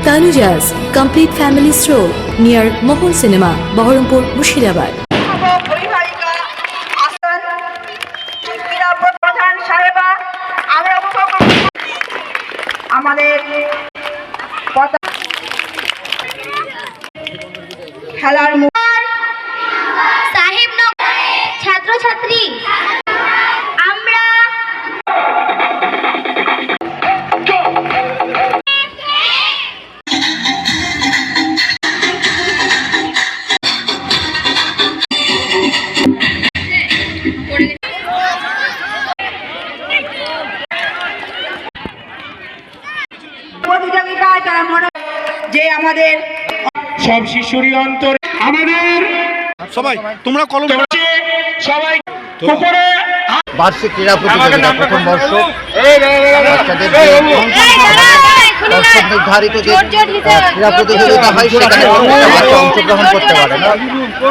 Tanuja's complete family stroll near Mohon Cinema, Baharampur, Murshidabad. আমাদের খেলার সাহেবনগর ছাত্রছাত্রী আমরা প্রতিযোগিতায় তারা মনে যে আমাদের সব শিশুরই অন্তরে আমাদের সবাই তোমরা কলম সবাই উপরে বার্ষিক ক্রীড়া প্রতিযোগিতা প্রথম বর্ষ বাচ্চাদের দর্শক নির্ধারিত যে ক্রীড়া প্রতিযোগিতা হয় সেখানে প্রত্যেকটা বাচ্চা অংশগ্রহণ করতে পারে না,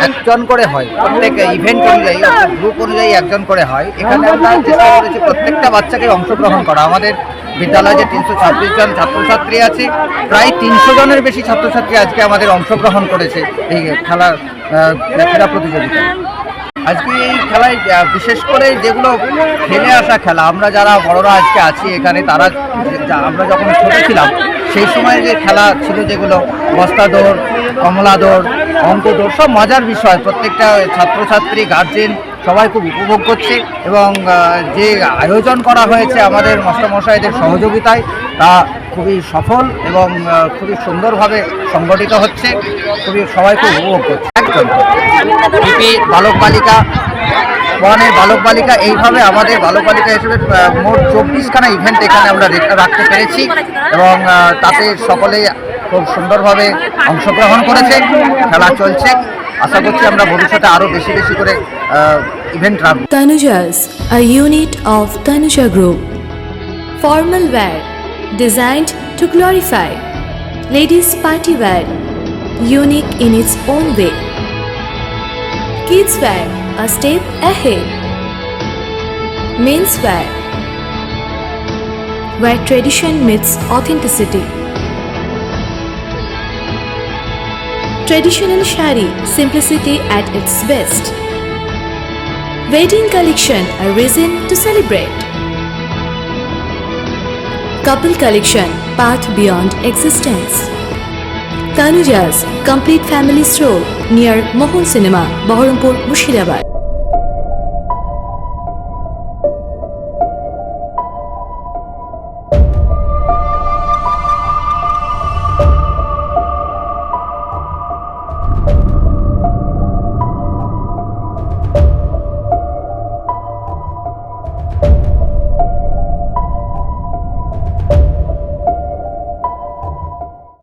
একজন করে হয়। প্রত্যেক ইভেন্ট অনুযায়ী অর্থাৎ গ্রুপ অনুযায়ী একজন করে হয়। এখানে আমরা চেষ্টা করেছি প্রত্যেকটা বাচ্চাকে অংশগ্রহণ করা। আমাদের বিদ্যালয়ে যে 326 জন ছাত্রছাত্রী আছে, প্রায় 300 জনের বেশি ছাত্রছাত্রী আজকে আমাদের অংশগ্রহণ করেছে এই খেলার ক্রীড়া প্রতিযোগিতায়। আজকে এই খেলায় বিশেষ করে যেগুলো খেলে আসা খেলা, আমরা যারা বড়রা আজকে আছি এখানে, তারা আমরা যখন ছোটো ছিলাম সেই সময় যে খেলা ছিল, যেগুলো বস্তা দৌড়, কমলা দৌড়, অঙ্ক দৌড়, সব মজার বিষয়। প্রত্যেকটা ছাত্রছাত্রী, গার্জেন সবাই খুব উপভোগ করছে এবং যে আয়োজন করা হয়েছে আমাদের মাস্টারমশাইদের সহযোগিতায় তা খুবই সফল এবং খুবই সুন্দরভাবে সংগঠিত হচ্ছে। সবাই খুব উপভোগ করছে। একজন পিপি বালক বালিকা, ওয়ানের বালক বালিকা, এইভাবে আমাদের বালক বালিকা হিসেবে মোট 24খানা ইভেন্ট এখানে আমরা রাখতে পেরেছি এবং তাতে সকলেই খুব সুন্দরভাবে অংশগ্রহণ করেছে। খেলা চলছে, আশা করছি আমরা ভবিষ্যতে আরও বেশি বেশি করে ইভেন্ট রাখব। Tanuja's, a unit of Tanuja Group. Formal wear designed to glorify. Ladies party wear, unique in its own way. Kids wear, a step ahead. Men's wear, where tradition meets authenticity. Traditional shari, simplicity at its best. Wedding collection, a reason to celebrate. Couple collection, path beyond existence. Tanuja's complete family stroll near Mohon Cinema, Baharampur, Murshidabad.